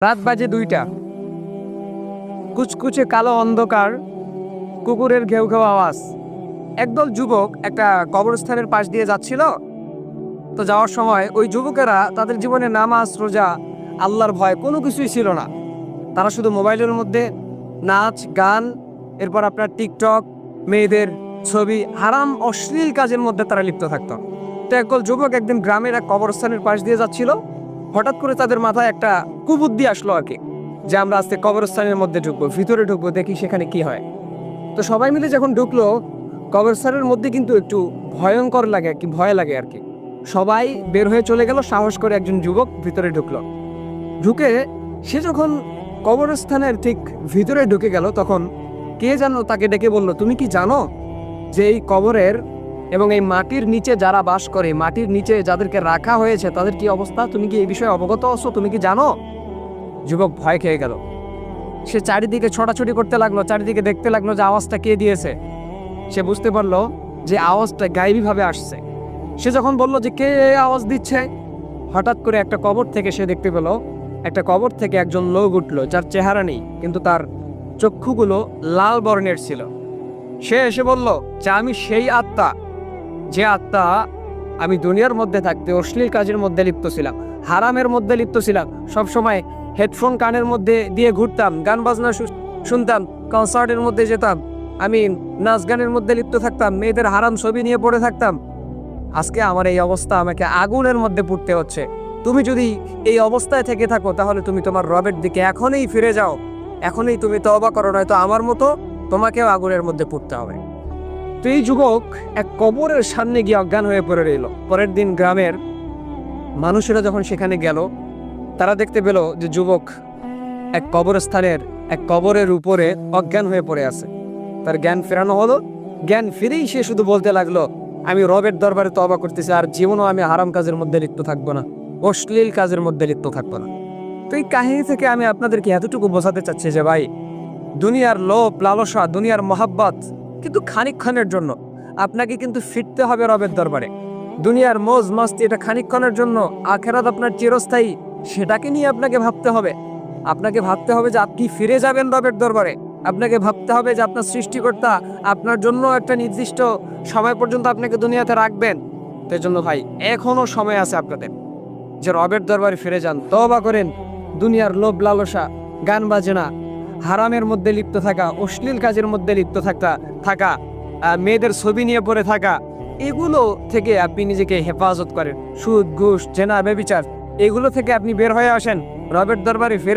রাত বাজে 2টা। কুচকুচে কালো অন্ধকার, কুকুরের ঘেউ ঘেউ আওয়াজ। একদল যুবক একটা কবরস্থানের পাশ দিয়ে যাচ্ছিল। তো যাওয়ার সময় ওই যুবকেরা তাদের জীবনে নামাজ, রোজা, আল্লাহর ভয় কোনো কিছুই ছিল না। তারা শুধু মোবাইলের মধ্যে নাচ, গান, এরপর আপনার টিকটক, মেয়েদের ছবি, হারাম অশ্লীল কাজের মধ্যে তারা লিপ্ত থাকতো। তো একদল যুবক একদিন গ্রামের এক কবরস্থানের পাশ দিয়ে যাচ্ছিল। হঠাৎ করে তাদের মাথায় একটা কুবুদ্ধি আসলো আর কি, যে আমরা আজকে কবরস্থানের মধ্যে ঢুকবো, ভিতরে ঢুকবো, দেখি সেখানে কি হয়। তো সবাই মিলে যখন ঢুকলো, কবরস্থানের মধ্যে কিন্তু একটু ভয়ঙ্কর লাগে আর কি, ভয় লাগে আর কি। সবাই বের হয়ে চলে গেল, সাহস করে একজন যুবক ভিতরে ঢুকলো। ঢুকে সে যখন কবরস্থানের ঠিক ভিতরে ঢুকে গেল, তখন কে যেন তাকে ডেকে বলল, তুমি কি জানো যে এই কবরের এবং এই মাটির নিচে যারা বাস করে, মাটির নিচে যাদেরকে রাখা হয়েছে তাদের কি অবস্থা? তুমি কি এই বিষয়ে অবগত আছো? তুমি কি জানো? যুবক ভয় খেয়ে গেল। সে চারিদিকে ছোটাছুটি করতে লাগলো, চারিদিকে দেখতে লাগলো যে আওয়াজটা কে দিয়েছে। সে বুঝতে পারলো যে আওয়াজটা গায়েবীভাবে আসছে। সে যখন বলল যে কে আওয়াজ দিচ্ছে, হঠাৎ করে একটা কবর থেকে সে দেখতে পেল, একটা কবর থেকে একজন লোক উঠলো, যার চেহারা নেই কিন্তু তার চক্ষুগুলো লাল বর্ণের ছিল। সে এসে বলল যে আমি সেই আত্মা, যে আত্মা আমি দুনিয়ার মধ্যে থাকতে অশ্লীল কাজের মধ্যে লিপ্ত ছিলাম, হারামের মধ্যে লিপ্ত ছিলাম, সবসময় হেডফোন কানের মধ্যে দিয়ে ঘুরতাম, গান বাজনা শুনতাম, কনসার্টের মধ্যে যেতাম, আমি নাচ গানের মধ্যে লিপ্ত থাকতাম, মেয়েদের হারাম ছবি নিয়ে পড়ে থাকতাম। আজকে আমার এই অবস্থা, আমাকে আগুনের মধ্যে পুড়তে হচ্ছে। তুমি যদি এই অবস্থায় থেকে থাকো, তাহলে তুমি তোমার রবের দিকে এখনই ফিরে যাও, এখনই তুমি তওবা করো, নয়তো আমার মতো তোমাকেও আগুনের মধ্যে পুড়তে হবে। তো এই যুবক এক কবরের সামনে গিয়ে অজ্ঞান হয়ে পড়ে রইল। পরের দিন গ্রামের মানুষেরা যখন সেখানে গেল, তারা দেখতে পেল যে যুবক এক কবরস্থানের এক কবরের উপরে অজ্ঞান হয়ে পড়ে আছে। তার জ্ঞান ফেরানো হলো। জ্ঞান ফিরেই সে শুধু বলতে লাগলো, আমি রবের দরবারে তওবা করতেছি, আর জীবনও আমি হারাম কাজের মধ্যে লিপ্ত থাকবো না, অশ্লীল কাজের মধ্যে লিপ্ত থাকবো না। তো এই কাহিনী থেকে আমি আপনাদেরকে এতটুকু বোঝাতে চাচ্ছি যে ভাই, দুনিয়ার লোভ লালসা, দুনিয়ার মহাব্বত কিন্তু খানিকক্ষণের জন্য। আপনাকে কিন্তু ফিরতে হবে রবের দরবারে। দুনিয়ার মৌজ মস্তি এটা খানিকক্ষণের জন্য, আখেরাত আপনার চিরস্থায়ী, সেটাকে নিয়ে আপনাকে ভাবতে হবে। আপনাকে ভাবতে হবে যে আপনি ফিরে যাবেন রবের দরবারে। আপনাকে ভাবতে হবে যে আপনার সৃষ্টিকর্তা আপনার জন্য একটা নির্দিষ্ট সময় পর্যন্ত আপনাকে দুনিয়াতে রাখবেন। তো এই জন্য ভাই, এখনো সময় আছে আপনাদের যে রবের দরবারে ফিরে যান, তওবা করেন। দুনিয়ার লোভ লালসা, গান বাজনা, হারামের মধ্যে লিপ্ত থাকা, অশ্লীল কাজের মধ্যে লিপ্ত থাকা, মেয়েদের ছবি নিয়ে পড়ে থাকা, এগুলো থেকে আপনি নিজেকে হেফাজত করেন। সুদ, ঘুষ, জেনা, ব্যভিচার, এগুলো থেকে আপনি বের হয়ে আসেন, রবের দরবারে ফিরে